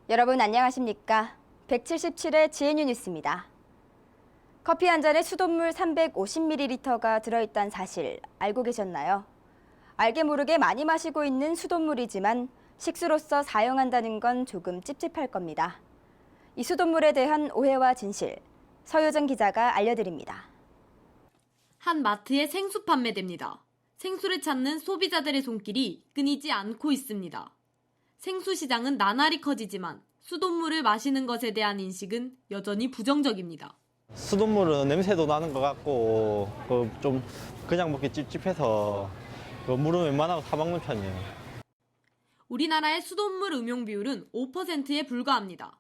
여러분 안녕하십니까? 177의 GNU 뉴스입니다. 커피 한 잔에 수돗물 350ml가 들어있다는 사실 알고 계셨나요? 알게 모르게 많이 마시고 있는 수돗물이지만 식수로서 사용한다는 건 조금 찝찝할 겁니다. 이 수돗물에 대한 오해와 진실, 서효정 기자가 알려드립니다. 한 마트에 생수 판매됩니다. 생수를 찾는 소비자들의 손길이 끊이지 않고 있습니다. 생수 시장은 나날이 커지지만 수돗물을 마시는 것에 대한 인식은 여전히 부정적입니다. 수돗물은 냄새도 나는 것 같고 좀 그냥 먹기 찝찝해서 물은 웬만하면 사 먹는 편이에요. 우리나라의 수돗물 음용 비율은 5%에 불과합니다.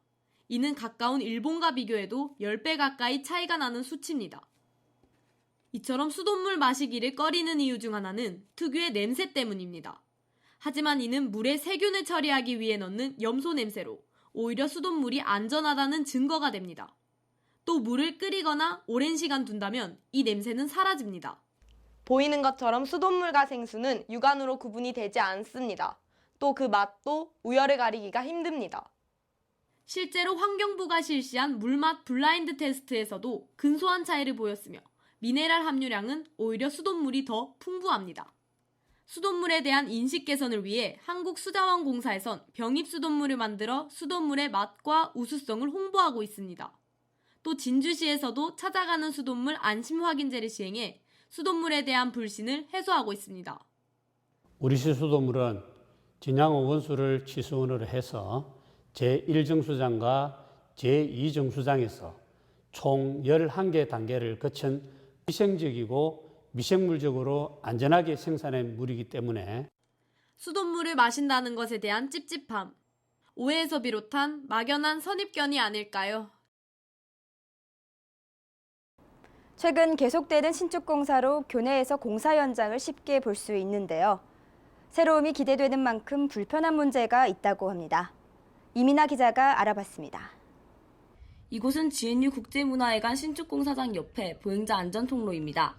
이는 가까운 일본과 비교해도 10배 가까이 차이가 나는 수치입니다. 이처럼 수돗물 마시기를 꺼리는 이유 중 하나는 특유의 냄새 때문입니다. 하지만 이는 물에 세균을 처리하기 위해 넣는 염소 냄새로 오히려 수돗물이 안전하다는 증거가 됩니다. 또 물을 끓이거나 오랜 시간 둔다면 이 냄새는 사라집니다. 보이는 것처럼 수돗물과 생수는 육안으로 구분이 되지 않습니다. 또 그 맛도 우열을 가리기가 힘듭니다. 실제로 환경부가 실시한 물맛 블라인드 테스트에서도 근소한 차이를 보였으며 미네랄 함유량은 오히려 수돗물이 더 풍부합니다. 수돗물에 대한 인식 개선을 위해 한국수자원공사에선 병입 수돗물을 만들어 수돗물의 맛과 우수성을 홍보하고 있습니다. 또 진주시에서도 찾아가는 수돗물 안심 확인제를 시행해 수돗물에 대한 불신을 해소하고 있습니다. 우리시 수돗물은 진양호 원수를 치수원으로 해서 제1정수장과 제2정수장에서 총 11개 단계를 거친 위생적이고 미생물적으로 안전하게 생산한 물이기 때문에 수돗물을 마신다는 것에 대한 찝찝함, 오해에서 비롯한 막연한 선입견이 아닐까요? 최근 계속되는 신축 공사로 교내에서 공사 현장을 쉽게 볼 수 있는데요. 새로움이 기대되는 만큼 불편한 문제가 있다고 합니다. 이민아 기자가 알아봤습니다. 이곳은 GNU 국제문화회관 신축공사장 옆에 보행자 안전통로입니다.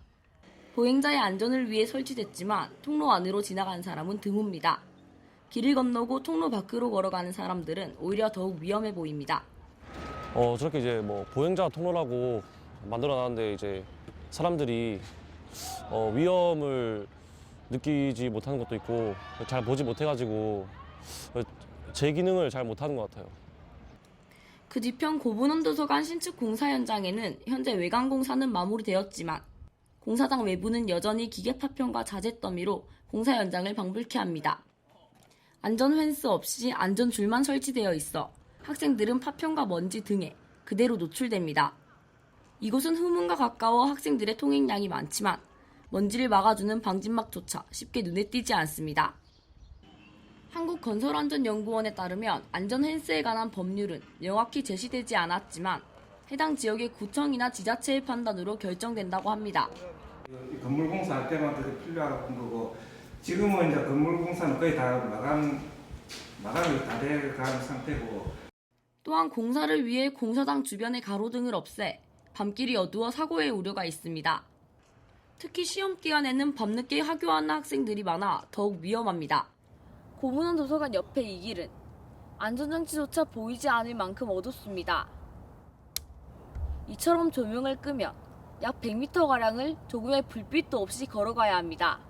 보행자의 안전을 위해 설치됐지만 통로 안으로 지나가는 사람은 드뭅니다. 길을 건너고 통로 밖으로 걸어가는 사람들은 오히려 더욱 위험해 보입니다. 저렇게 이제 보행자 통로라고 만들어놨는데 이제 사람들이 위험을 느끼지 못하는 것도 있고 잘 보지 못해가지고 제 기능을 잘 못하는 것 같아요. 그 뒤편 고분원도서관 신축 공사 현장에는 현재 외관 공사는 마무리되었지만 공사장 외부는 여전히 기계 파편과 자재 더미로 공사 현장을 방불케 합니다. 안전 펜스 없이 안전 줄만 설치되어 있어 학생들은 파편과 먼지 등에 그대로 노출됩니다. 이곳은 후문과 가까워 학생들의 통행량이 많지만 먼지를 막아주는 방진막조차 쉽게 눈에 띄지 않습니다. 한국건설안전연구원에 따르면 안전 펜스에 관한 법률은 명확히 제시되지 않았지만 해당 지역의 구청이나 지자체의 판단으로 결정된다고 합니다. 건물 공사할 때마다 필요한 거고 지금은 이제 건물 공사는 거의 다 마감이 다 돼가는 상태고 또한 공사를 위해 공사장 주변의 가로등을 없애 밤길이 어두워 사고의 우려가 있습니다. 특히 시험 기간에는 밤늦게 하교하는 학생들이 많아 더욱 위험합니다. 고문원 도서관 옆에 이 길은 안전장치조차 보이지 않을 만큼 어둡습니다. 이처럼 조명을 끄면 약 100m가량을 조금의 불빛도 없이 걸어가야 합니다.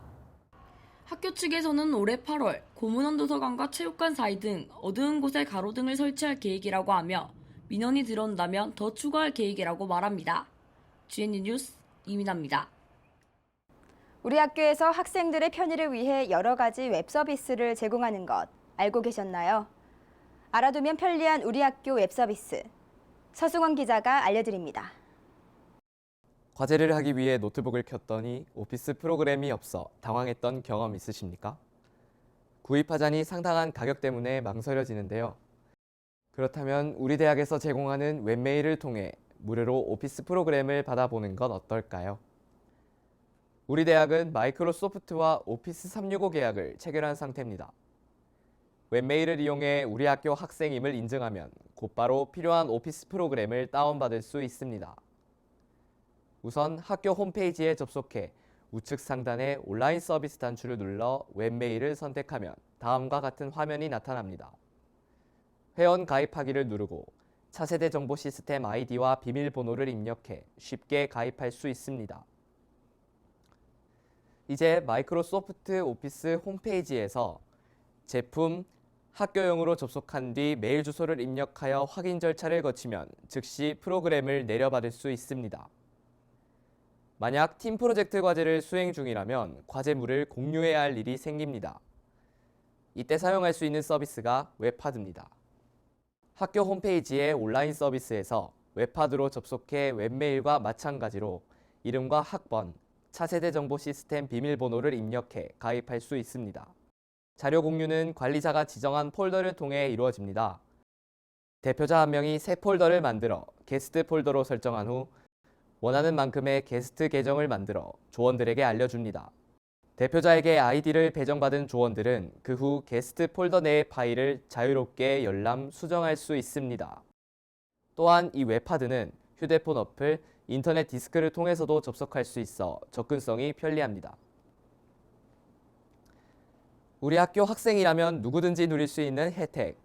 학교 측에서는 올해 8월 고문원 도서관과 체육관 사이 등 어두운 곳에 가로등을 설치할 계획이라고 하며 민원이 들어온다면 더 추가할 계획이라고 말합니다. GNU 뉴스 이민아입니다. 우리 학교에서 학생들의 편의를 위해 여러 가지 웹 서비스를 제공하는 것 알고 계셨나요? 알아두면 편리한 우리 학교 웹 서비스. 서승원 기자가 알려드립니다. 과제를 하기 위해 노트북을 켰더니 오피스 프로그램이 없어 당황했던 경험 있으십니까? 구입하자니 상당한 가격 때문에 망설여지는데요. 그렇다면 우리 대학에서 제공하는 웹메일을 통해 무료로 오피스 프로그램을 받아보는 건 어떨까요? 우리 대학은 마이크로소프트와 오피스 365 계약을 체결한 상태입니다. 웹메일을 이용해 우리 학교 학생임을 인증하면 곧바로 필요한 오피스 프로그램을 다운받을 수 있습니다. 우선 학교 홈페이지에 접속해 우측 상단의 온라인 서비스 단추를 눌러 웹메일을 선택하면 다음과 같은 화면이 나타납니다. 회원 가입하기를 누르고 차세대 정보 시스템 아이디와 비밀번호를 입력해 쉽게 가입할 수 있습니다. 이제 마이크로소프트 오피스 홈페이지에서 제품, 학교용으로 접속한 뒤 메일 주소를 입력하여 확인 절차를 거치면 즉시 프로그램을 내려받을 수 있습니다. 만약 팀 프로젝트 과제를 수행 중이라면 과제물을 공유해야 할 일이 생깁니다. 이때 사용할 수 있는 서비스가 웹하드입니다. 학교 홈페이지의 온라인 서비스에서 웹하드로 접속해 웹메일과 마찬가지로 이름과 학번, 차세대 정보 시스템 비밀번호를 입력해 가입할 수 있습니다. 자료 공유는 관리자가 지정한 폴더를 통해 이루어집니다. 대표자 한 명이 새 폴더를 만들어 게스트 폴더로 설정한 후 원하는 만큼의 게스트 계정을 만들어 조원들에게 알려줍니다. 대표자에게 아이디를 배정받은 조원들은 그 후 게스트 폴더 내의 파일을 자유롭게 열람, 수정할 수 있습니다. 또한 이 웹하드는 휴대폰 어플, 인터넷 디스크를 통해서도 접속할 수 있어 접근성이 편리합니다. 우리 학교 학생이라면 누구든지 누릴 수 있는 혜택.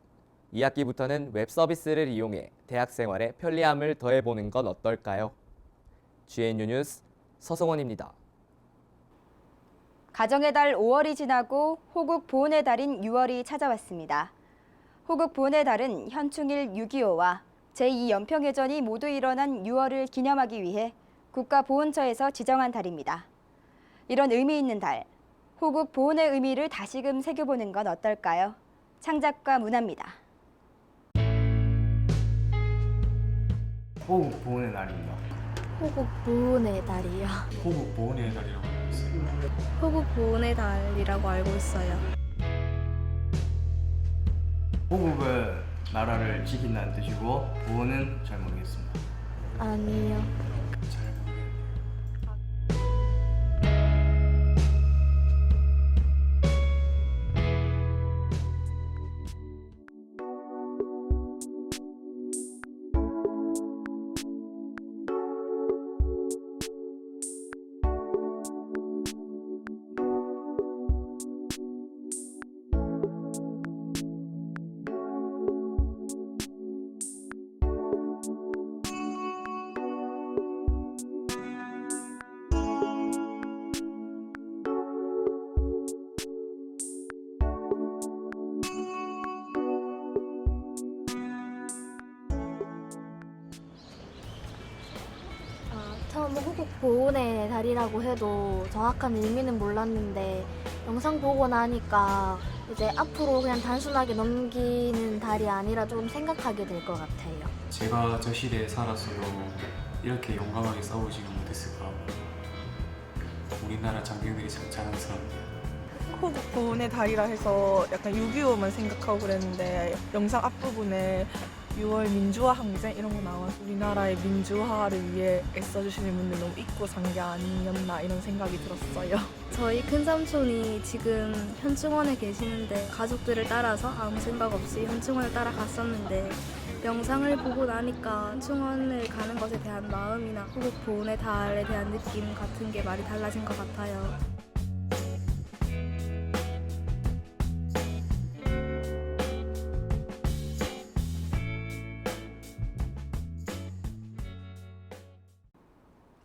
2학기부터는 웹 서비스를 이용해 대학 생활에 편리함을 더해보는 건 어떨까요? GNU 뉴스 서성원입니다. 가정의 달 5월이 지나고 호국 보훈의 달인 6월이 찾아왔습니다. 호국 보훈의 달은 현충일 6.25와 제2연평해전이 모두 일어난 6월을 기념하기 위해 국가보훈처에서 지정한 달입니다. 이런 의미 있는 달, 호국 보훈의 의미를 다시금 새겨보는 건 어떨까요? 창작과 문화입니다. 호국 보훈의 날입니다. 호국 보훈의 달이요. 호국 보훈의 날이라고 알고 있어요. 호국 보훈의 달이라고 알고 있어요. 호국은 나라를 지킨다는 뜻이고 보훈은 잘 모르겠습니다. 아니요. 잘 모르겠네요. 처음 호국 보훈의 달이라고 해도 정확한 의미는 몰랐는데 영상 보고 나니까 이제 앞으로 그냥 단순하게 넘기는 달이 아니라 좀 생각하게 될 것 같아요. 제가 저 시대에 살았어도 이렇게 용감하게 싸우지는 못했을 거라고. 우리나라 장병들이 참 자랑스럽네요. 호국 보훈의 달이라 해서 약간 6.25만 생각하고 그랬는데 영상 앞부분에 6월 민주화 항쟁 이런 거 나와서 우리나라의 민주화를 위해 애써주시는 분들 너무 잊고 산 게 아니었나 이런 생각이 들었어요. 저희 큰삼촌이 지금 현충원에 계시는데 가족들을 따라서 아무 생각 없이 현충원을 따라갔었는데 영상을 보고 나니까 현충원을 가는 것에 대한 마음이나 호국 보훈의 달에 대한 느낌 같은 게 많이 달라진 것 같아요.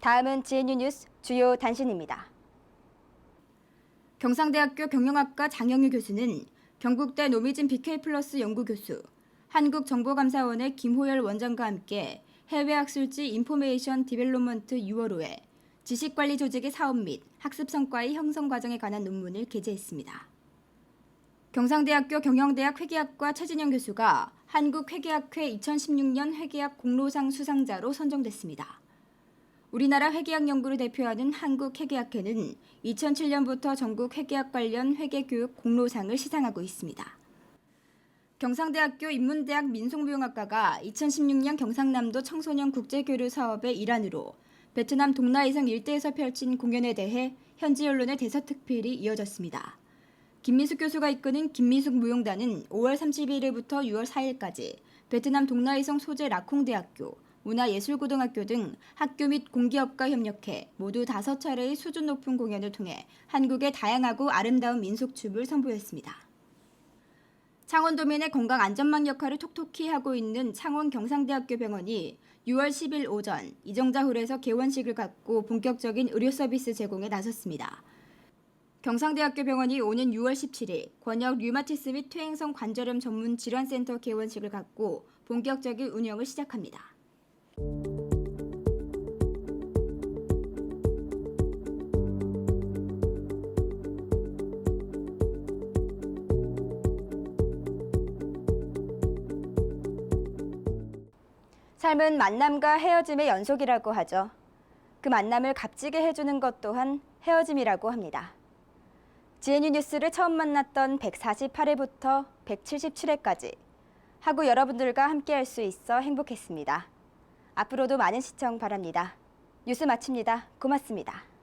다음은 GNU 뉴스 주요 단신입니다. 경상대학교 경영학과 장영유 교수는 경북대 노미진 BK 플러스 연구교수, 한국정보감사원의 김호열 원장과 함께 해외학술지 인포메이션 디벨롭먼트 6월호에 지식관리 조직의 사업 및 학습 성과의 형성 과정에 관한 논문을 게재했습니다. 경상대학교 경영대학 회계학과 최진영 교수가 한국회계학회 2016년 회계학 공로상 수상자로 선정됐습니다. 우리나라 회계학 연구를 대표하는 한국회계학회는 2007년부터 전국 회계학 관련 회계교육 공로상을 시상하고 있습니다. 경상대학교 인문대학 민속무용학과가 2016년 경상남도 청소년 국제교류 사업의 일환으로 베트남 동라이성 일대에서 펼친 공연에 대해 현지 언론의 대서특필이 이어졌습니다. 김민숙 교수가 이끄는 김민숙 무용단은 5월 31일부터 6월 4일까지 베트남 동라이성 소재 라콩대학교, 문화예술고등학교 등 학교 및 공기업과 협력해 모두 5차례의 수준 높은 공연을 통해 한국의 다양하고 아름다운 민속춤을 선보였습니다. 창원도민의 건강 안전망 역할을 톡톡히 하고 있는 창원 경상대학교 병원이 6월 10일 오전 이정자홀에서 개원식을 갖고 본격적인 의료 서비스 제공에 나섰습니다. 경상대학교 병원이 오는 6월 17일 권역 류마티스 및 퇴행성 관절염 전문 질환센터 개원식을 갖고 본격적인 운영을 시작합니다. 삶은 만남과 헤어짐의 연속이라고 하죠. 그 만남을 값지게 해주는 것 또한 헤어짐이라고 합니다. GNU 뉴스를 처음 만났던 148회부터 177회까지 하고 여러분들과 함께할 수 있어 행복했습니다. 앞으로도 많은 시청 바랍니다. 뉴스 마칩니다. 고맙습니다.